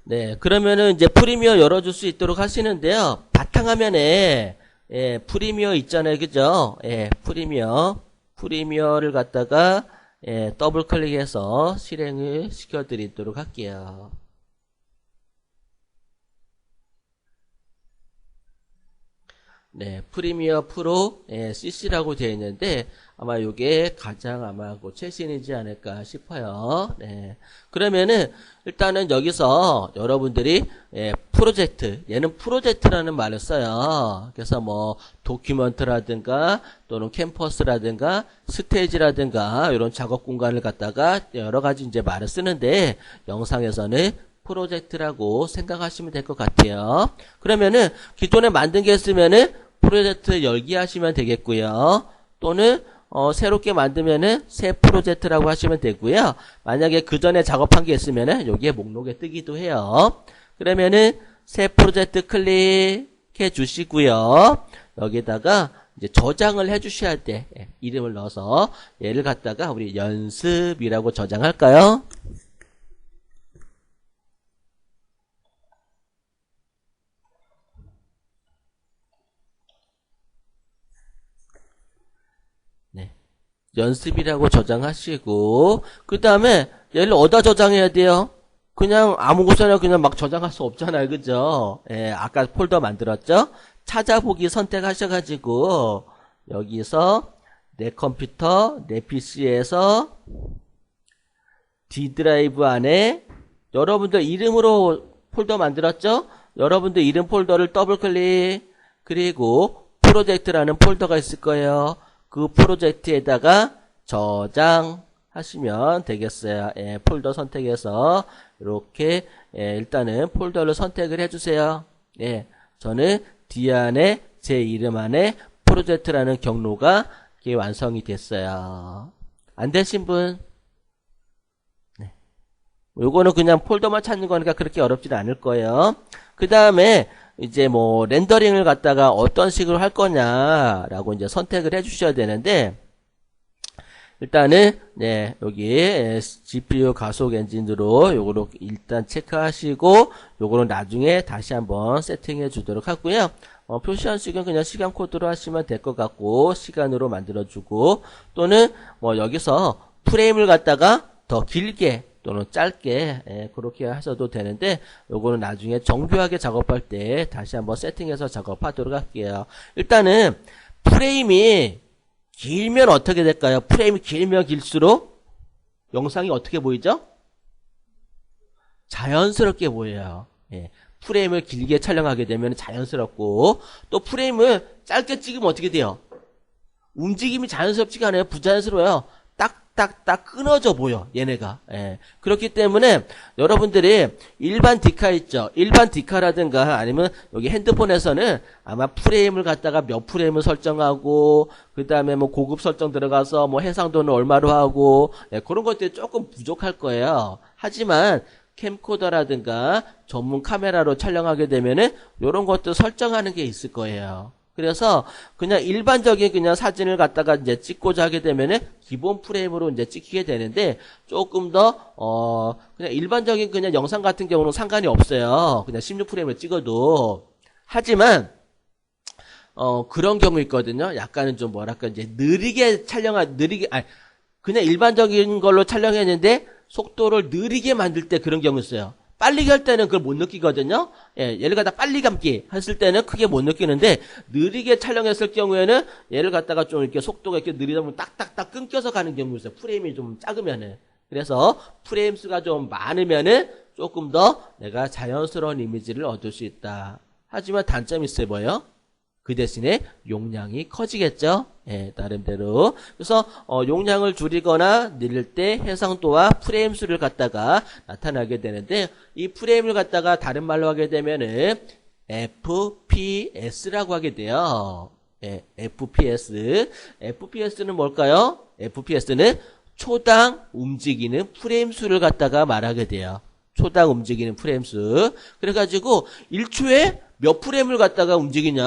네, 그러면은 이제 프리미어 열어줄 수 있도록 하시는데요. 바탕화면에 프리미어 있잖아요, 그죠? 프리미어를 갖다가 더블 클릭해서 실행을 시켜드리도록 할게요. 네, 프리미어 프로 CC라고 되어 있는데 아마 이게 가장 아마 최신이지 않을까 싶어요. 네, 그러면은 일단은 여기서 여러분들이 프로젝트, 얘는 프로젝트라는 말을 써요. 그래서 뭐 도큐먼트라든가 또는 캠퍼스라든가 스테이지라든가 이런 작업 공간을 갖다가 여러 가지 이제 말을 쓰는데 영상에서는 프로젝트라고 생각하시면 될 것 같아요. 그러면은 기존에 만든 게 있으면은 프로젝트 열기 하시면 되겠고요. 또는 새롭게 만들면은 새 프로젝트라고 하시면 되고요. 만약에 그 전에 작업한 게 있으면은 여기에 목록에 뜨기도 해요. 그러면은 새 프로젝트 클릭해 주시고요. 여기다가 이제 저장을 해 주셔야 돼. 이름을 넣어서 얘를 갖다가 우리 연습이라고 저장할까요? 연습이라고 저장하시고 그 다음에 얘를 어디다 저장해야 돼요? 그냥 아무 곳에나 그냥 막 저장할 수 없잖아요, 그죠? 아까 폴더 만들었죠? 찾아보기 선택하셔가지고 여기서 내 컴퓨터, 내 PC에서 D 드라이브 안에 여러분들 이름으로 폴더 만들었죠? 여러분들 이름 폴더를 더블 클릭, 그리고 프로젝트라는 폴더가 있을 거예요. 그 프로젝트에다가 저장하시면 되겠어요. 폴더 선택해서 이렇게 일단은 폴더를 선택을 해주세요. 저는 D 안에 제 이름 안에 프로젝트라는 경로가 이렇게 완성이 됐어요. 안 되신 분? 요거는 그냥 폴더만 찾는 거니까 그렇게 어렵지는 않을 거예요. 그 다음에 이제 뭐 렌더링을 갖다가 어떤 식으로 할 거냐라고 이제 선택을 해 주셔야 되는데 일단은 여기 GPU 가속 엔진으로 요거로 일단 체크하시고 요거는 나중에 다시 한번 세팅해 주도록 하고요. 표시한 시간 그냥 시간 코드로 하시면 될 것 같고 시간으로 만들어 주고 또는 뭐 여기서 프레임을 갖다가 더 길게 또는 짧게 그렇게 하셔도 되는데 요거는 나중에 정교하게 작업할 때 다시 한번 세팅해서 작업하도록 할게요. 일단은 프레임이 길면 어떻게 될까요? 프레임이 길면 길수록 영상이 어떻게 보이죠? 자연스럽게 보여요. 프레임을 길게 촬영하게 되면 자연스럽고 또 프레임을 짧게 찍으면 어떻게 돼요? 움직임이 자연스럽지가 않아요. 부자연스러워요. 딱딱딱 끊어져 보여 얘네가. 그렇기 때문에 여러분들이 일반 디카 있죠. 일반 디카라든가 아니면 여기 핸드폰에서는 아마 프레임을 갖다가 몇 프레임을 설정하고 그 다음에 뭐 고급 설정 들어가서 뭐 해상도는 얼마로 하고 그런 것들이 조금 부족할 거예요. 하지만 캠코더라든가 전문 카메라로 촬영하게 되면은 이런 것도 설정하는 게 있을 거예요. 그래서 그냥 일반적인 그냥 사진을 갖다가 이제 찍고자 하게 되면은 기본 프레임으로 이제 찍히게 되는데 조금 더 그냥 일반적인 그냥 영상 같은 경우는 상관이 없어요. 그냥 16프레임을 찍어도. 하지만 그런 경우 있거든요. 약간은 좀 뭐랄까 이제 느리게 그냥 일반적인 걸로 촬영했는데 속도를 느리게 만들 때 그런 경우 있어요. 빨리 갈 때는 그걸 못 느끼거든요. 얘를 갖다 빨리 감기 했을 때는 크게 못 느끼는데 느리게 촬영했을 경우에는 얘를 갖다가 좀 이렇게 속도가 이렇게 느리다 보면 딱딱딱 끊겨서 가는 경우 있어요. 프레임이 좀 작으면은. 그래서 프레임 수가 좀 많으면은 조금 더 내가 자연스러운 이미지를 얻을 수 있다. 하지만 단점이 있어요. 뭐예요? 그 대신에 용량이 커지겠죠. 나름대로. 그래서 용량을 줄이거나 늘릴 때 해상도와 프레임 수를 갖다가 나타나게 되는데 이 프레임을 갖다가 다른 말로 하게 되면은 FPS라고 하게 돼요. FPS는 뭘까요? FPS는 초당 움직이는 프레임 수를 갖다가 말하게 돼요. 초당 움직이는 프레임 수. 그래가지고 1초에 몇 프레임을 갖다가 움직이냐,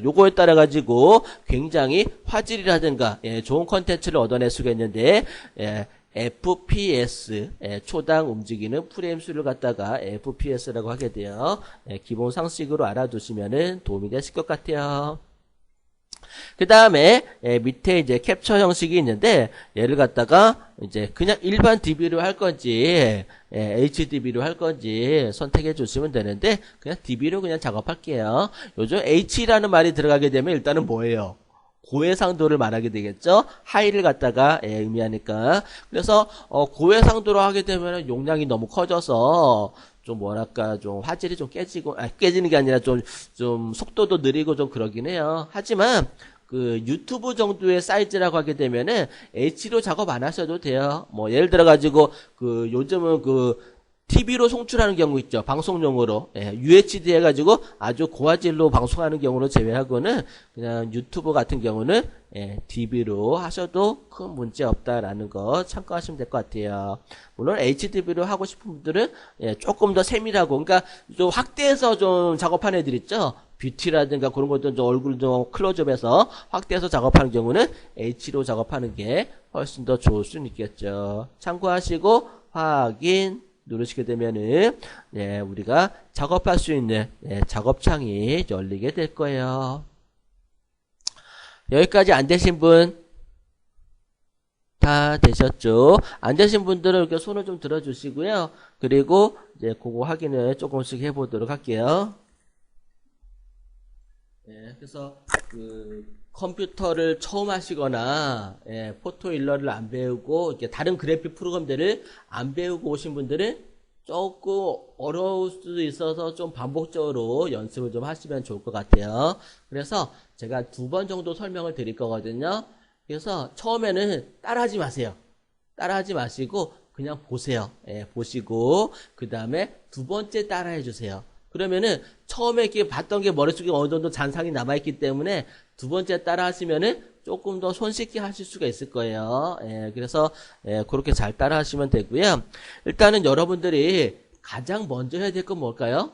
요거에 따라 가지고 굉장히 화질이라든가 좋은 컨텐츠를 얻어낼 수가 있는데 FPS, 초당 움직이는 프레임 수를 갖다가 FPS라고 하게 돼요. 기본 상식으로 알아두시면은 도움이 되실 것 같아요. 그 다음에 밑에 이제 캡처 형식이 있는데 얘를 갖다가 이제 그냥 일반 DB로 할 건지 HDB로 할 건지 선택해 주시면 되는데 그냥 DB로 그냥 작업할게요. 요즘 H라는 말이 들어가게 되면 일단은 뭐예요? 고해상도를 말하게 되겠죠. 하이를 갖다가 의미하니까. 그래서 고해상도로 하게 되면 용량이 너무 커져서 좀 뭐랄까 좀 화질이 좀 깨지는 게 아니라 좀 속도도 느리고 좀 그러긴 해요. 하지만 그 유튜브 정도의 사이즈라고 하게 되면은 H로 작업 안 하셔도 돼요. 뭐 예를 들어 가지고 그 요즘은 그 TV로 송출하는 경우 있죠. 방송용으로. UHD 해가지고 아주 고화질로 방송하는 경우로 제외하고는 그냥 유튜브 같은 경우는 DB로 하셔도 큰 문제 없다라는 거 참고하시면 될 것 같아요. 물론 HDB로 하고 싶은 분들은 조금 더 세밀하고 그러니까 좀 확대해서 좀 작업하는 애들 있죠. 뷰티라든가 그런 것도 좀 얼굴 좀 클로즈업해서 확대해서 작업하는 경우는 H로 작업하는 게 훨씬 더 좋을 수는 있겠죠. 참고하시고 확인 누르시게 되면은 우리가 작업할 수 있는 작업창이 열리게 될 거예요. 여기까지 안 되신 분 다 되셨죠? 안 되신 분들은 이렇게 손을 좀 들어주시고요. 그리고 이제 그거 확인을 조금씩 해보도록 할게요. 그래서 그 컴퓨터를 처음 하시거나 포토일러를 안 배우고 이렇게 다른 그래픽 프로그램들을 안 배우고 오신 분들은 조금 어려울 수도 있어서 좀 반복적으로 연습을 좀 하시면 좋을 것 같아요. 그래서 제가 2번 정도 설명을 드릴 거거든요. 그래서 처음에는 따라하지 마세요. 따라하지 마시고 그냥 보세요. 보시고 그 다음에 2번째 따라해 주세요. 그러면은 처음에 이렇게 봤던 게 머릿속에 어느 정도 잔상이 남아있기 때문에 2번째 따라 하시면은 조금 더 손쉽게 하실 수가 있을 거예요. 그래서 그렇게 잘 따라 하시면 되고요. 일단은 여러분들이 가장 먼저 해야 될 건 뭘까요?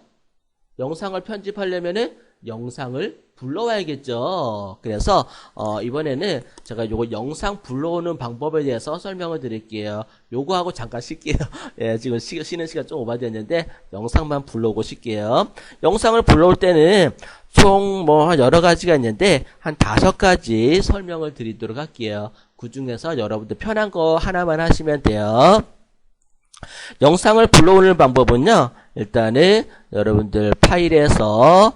영상을 편집하려면은 영상을 불러와야겠죠. 그래서 이번에는 제가 요거 영상 불러오는 방법에 대해서 설명을 드릴게요. 요거 하고 잠깐 쉴게요. 지금 쉬는 시간 좀 오버됐는데 영상만 불러오고 쉴게요. 영상을 불러올 때는 총 뭐 여러 가지가 있는데 한 5가지 설명을 드리도록 할게요. 그 중에서 여러분들 편한 거 하나만 하시면 돼요. 영상을 불러오는 방법은요. 일단은 여러분들 파일에서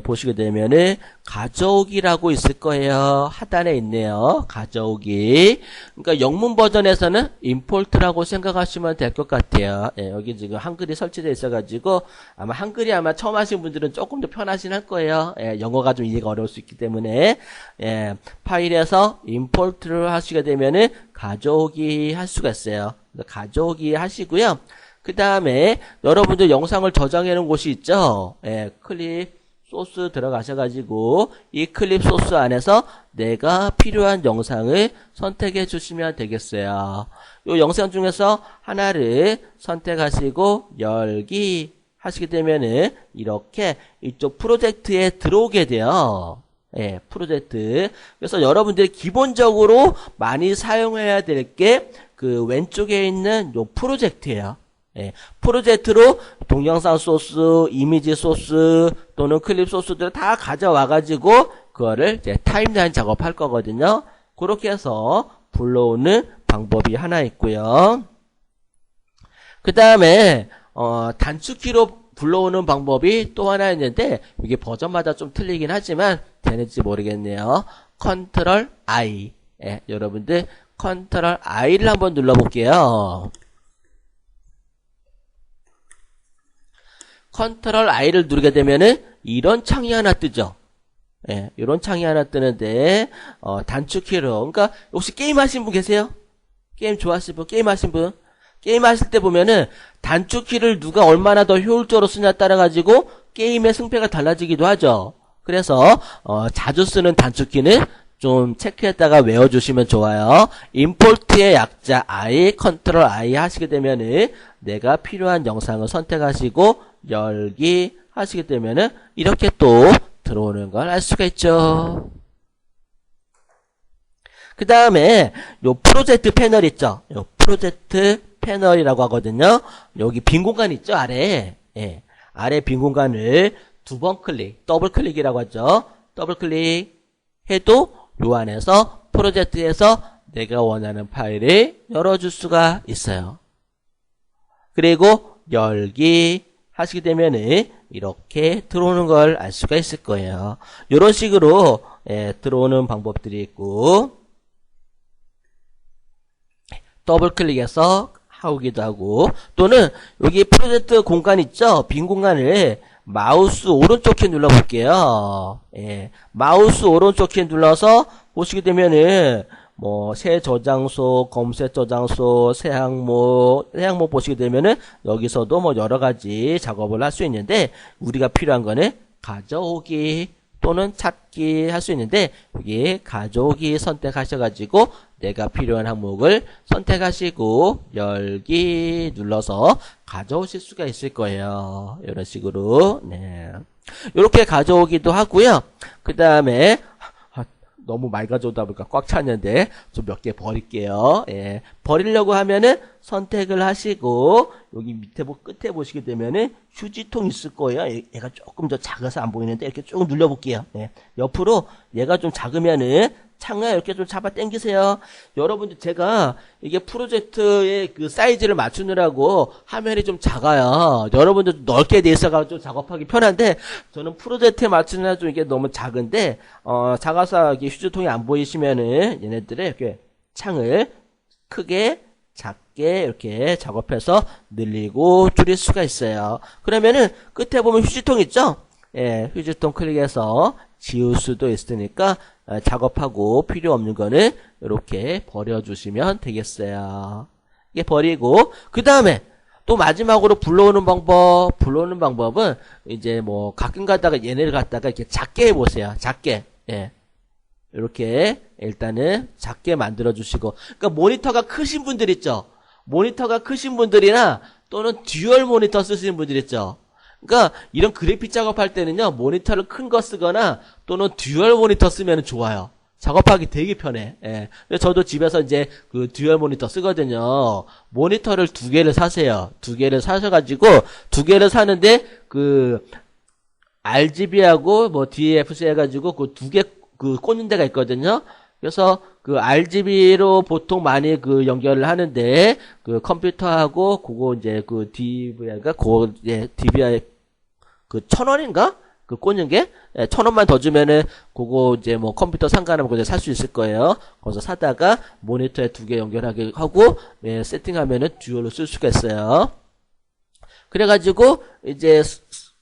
보시게 되면은 가져오기라고 있을 거예요. 하단에 있네요. 가져오기. 그러니까 영문 버전에서는 임포트라고 생각하시면 될 것 같아요. 여기 지금 한글이 설치되어 있어가지고 아마 한글이 처음 하신 분들은 조금 더 편하신 할 거예요. 영어가 좀 이해가 어려울 수 있기 때문에 파일에서 임포트를 하시게 되면은 가져오기 할 수가 있어요. 가져오기 하시고요. 그 다음에 여러분들 영상을 저장해 놓은 곳이 있죠. 클립 소스 들어가셔가지고 이 클립 소스 안에서 내가 필요한 영상을 선택해 주시면 되겠어요. 이 영상 중에서 하나를 선택하시고 열기 하시게 되면은 이렇게 이쪽 프로젝트에 들어오게 돼요. 프로젝트. 그래서 여러분들이 기본적으로 많이 사용해야 될 게 그 왼쪽에 있는 요 프로젝트예요. 프로젝트로 동영상 소스, 이미지 소스 또는 클립 소스들을 다 가져와가지고 그거를 이제 타임라인 작업할 거거든요. 그렇게 해서 불러오는 방법이 하나 있고요. 그 다음에 단축키로 불러오는 방법이 또 하나 있는데 이게 버전마다 좀 틀리긴 하지만 되는지 모르겠네요. 컨트롤 I. 여러분들 컨트롤 I를 한번 눌러볼게요. 컨트롤 I를 누르게 되면은 이런 창이 하나 뜨죠. 이런 창이 하나 뜨는데 단축키로 그러니까 혹시 게임 하신 분 계세요? 게임 좋아하시는 분? 게임 하신 분? 게임 하실 때 보면은 단축키를 누가 얼마나 더 효율적으로 쓰냐 따라 가지고 게임의 승패가 달라지기도 하죠. 그래서 자주 쓰는 단축키는 좀 체크했다가 외워주시면 좋아요. 임포트의 약자 I, 컨트롤 I 하시게 되면은 내가 필요한 영상을 선택하시고 열기 하시게 되면은 이렇게 또 들어오는 걸 알 수가 있죠. 그 다음에 요 프로젝트 패널 있죠. 요 프로젝트 패널이라고 하거든요. 여기 빈 공간 있죠, 아래에. 예. 아래 빈 공간을 두 번 클릭, 더블 클릭이라고 하죠. 더블 클릭 해도 요 안에서 프로젝트에서 내가 원하는 파일을 열어줄 수가 있어요. 그리고 열기 하시게 되면은 이렇게 들어오는 걸 알 수가 있을 거예요. 이런 식으로 들어오는 방법들이 있고, 더블 클릭해서 하기도 하고, 또는 여기 프로젝트 공간 있죠? 빈 공간을 마우스 오른쪽 키 눌러 볼게요. 예, 마우스 오른쪽 키 눌러서 보시게 되면은 뭐 새 저장소, 검색 저장소, 새 항목 보시게 되면은 여기서도 뭐 여러 가지 작업을 할 수 있는데, 우리가 필요한 거는 가져오기 또는 찾기 할 수 있는데, 여기 가져오기 선택하셔가지고 내가 필요한 항목을 선택하시고 열기 눌러서 가져오실 수가 있을 거예요. 이런 식으로. 네. 이렇게 가져오기도 하고요. 그 다음에 너무 많이 가져오다 보니까 꽉 찼는데 좀 몇 개 버릴게요. 예. 버리려고 하면은 선택을 하시고 여기 밑에 끝에 보시게 되면은 휴지통 있을 거예요. 얘가 조금 더 작아서 안 보이는데 이렇게 쭉 눌러볼게요. 예. 옆으로 얘가 좀 작으면은 창을 이렇게 좀 잡아 당기세요. 여러분들, 제가 이게 프로젝트의 그 사이즈를 맞추느라고 화면이 좀 작아요. 여러분들 넓게 돼 있어가지고 작업하기 편한데, 저는 프로젝트에 맞추느라 좀 이게 너무 작은데, 작아서 이게 휴지통이 안 보이시면은 얘네들의 이렇게 창을 크게 작게 이렇게 작업해서 늘리고 줄일 수가 있어요. 그러면은 끝에 보면 휴지통 있죠? 예, 휴지통 클릭해서 지울 수도 있으니까 작업하고 필요 없는 거는 이렇게 버려주시면 되겠어요. 이게 버리고, 그 다음에 또 마지막으로 불러오는 방법은 이제 뭐 가끔 가다가 얘네를 갖다가 이렇게 작게 해보세요. 작게. 예. 이렇게 일단은 작게 만들어 주시고, 그러니까 모니터가 크신 분들 있죠? 모니터가 크신 분들이나 또는 듀얼 모니터 쓰시는 분들 있죠? 그러니까 이런 그래픽 작업할 때는요, 모니터를 큰 거 쓰거나 또는 듀얼 모니터 쓰면 좋아요. 작업하기 되게 편해. 예. 저도 집에서 이제 그 듀얼 모니터 쓰거든요. 모니터를 두 개를 사세요. 두 개를 사셔가지고 두 개를 사는데 그 RGB하고 뭐 DFC 해가지고 그 두 개 그 꽂는 데가 있거든요. 그래서 그 RGB로 보통 많이 그 연결을 하는데, 그 컴퓨터하고 그거 이제 그 DVI가 그 DVI 그 1,000원인가? 그 꽂는 게? 1,000원만 더 주면은 그거 이제 뭐 컴퓨터 상관하면 그거 살 수 있을 거예요. 거기서 사다가 모니터에 두 개 연결하게 하고 세팅하면은 듀얼로 쓸 수가 있어요. 그래가지고 이제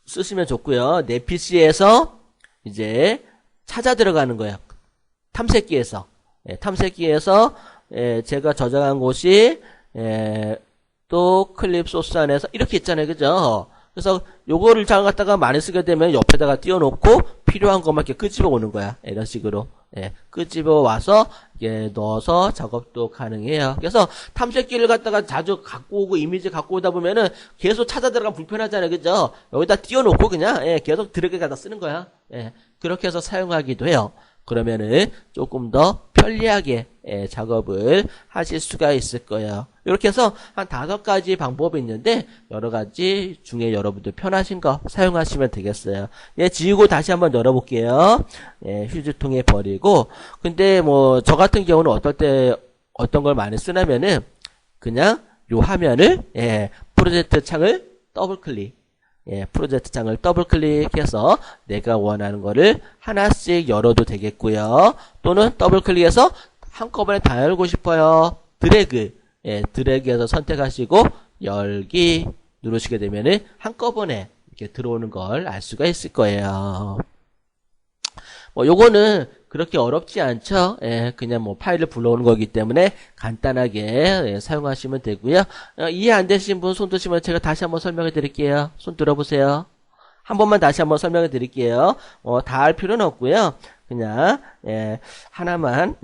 쓰시면 좋고요. 내 PC에서 이제 찾아 들어가는 거예요. 탐색기에서. 탐색기에서 제가 저장한 곳이 또 클립 소스 안에서 이렇게 있잖아요. 그죠? 그래서 요거를 잘 갖다가 많이 쓰게 되면 옆에다가 띄워놓고 필요한 것만 이렇게 끄집어 오는 거야. 이런 식으로. 끄집어 와서 넣어서 작업도 가능해요. 그래서 탐색기를 갖다가 자주 갖고 오고 이미지 갖고 오다 보면은 계속 찾아 들어가면 불편하잖아요. 그죠? 여기다 띄워놓고 그냥 계속 드래그 갖다 쓰는 거야. 그렇게 해서 사용하기도 해요. 그러면은 조금 더 편리하게 작업을 하실 수가 있을 거예요. 이렇게 해서 한 5가지 방법이 있는데 여러 가지 중에 여러분들 편하신 거 사용하시면 되겠어요. 지우고 다시 한번 열어볼게요. 휴지통에 버리고. 근데 뭐 저 같은 경우는 어떤 걸 많이 쓰냐면은 그냥 요 화면을 프로젝트 창을 더블 클릭. 프로젝트 창을 더블 클릭해서 내가 원하는 거를 하나씩 열어도 되겠고요. 또는 더블 클릭해서 한꺼번에 다 열고 싶어요. 드래그. 드래그해서 선택하시고 열기 누르시게 되면은 한꺼번에 이렇게 들어오는 걸 알 수가 있을 거예요. 뭐 요거는 그렇게 어렵지 않죠. 그냥 뭐 파일을 불러오는 거기 때문에 간단하게 사용하시면 되고요. 이해 안 되신 분 손 드시면 제가 다시 한번 설명해 드릴게요. 손 들어보세요. 한 번만 다시 한번 설명해 드릴게요. 다 할 필요는 없고요. 그냥 하나만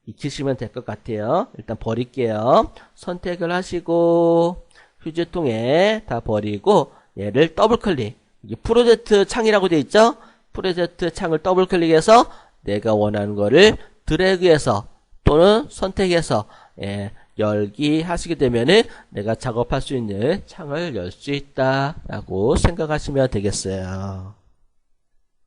익히시면 될 것 같아요. 일단 버릴게요. 선택을 하시고 휴지통에 다 버리고 얘를 더블 클릭. 이게 프로젝트 창이라고 되어 있죠? 프로젝트 창을 더블 클릭해서 내가 원하는 거를 드래그해서 또는 선택해서 열기 하시게 되면은 내가 작업할 수 있는 창을 열 수 있다라고 생각하시면 되겠어요.